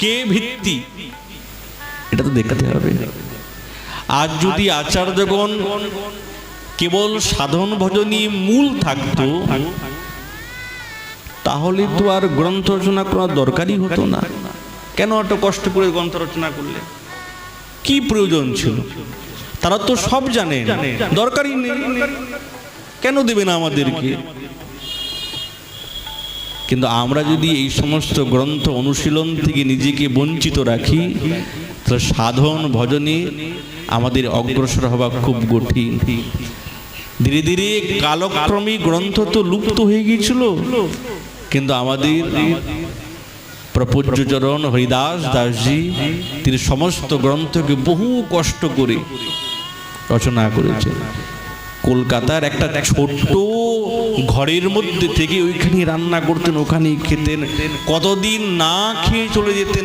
কে ভিত্তি, এটা তো দেখাতে হবে। আজ যদি আচার্যগণ কেবল সাধন ভজনই মূল থাকতো, তাহলে তো আর গ্রন্থ রচনা করার দরকারই হতো না। কেন এত কষ্ট করে গ্রন্থ রচনা করলে, কি প্রয়োজন ছিল? তারা তো সব জানে, দরকারই নেই, কেন দেবে না আমাদেরকে? কিন্তু আমরা যদি এই সমস্ত গ্রন্থ অনুশীলন থেকে নিজেকে বঞ্চিত রাখি, তাহলে সাধন ভজনে আমাদের অগ্রসর হওয়া খুব কঠিন। ধীরে ধীরে কালক্রমে গ্রন্থ তো লুপ্ত হয়ে গিয়েছিল, কিন্তু আমাদের প্রপূজ্যচরণ হরিদাস দাসজি তিনি সমস্ত গ্রন্থকে বহু কষ্ট করে রচনা করেছেন। কলকাতার একটা ছোট্ট ঘরের মধ্যে থেকে ওইখানে রান্না করতেন, ওখানেই খেতেন, কতদিন না খেয়ে চলে যেতেন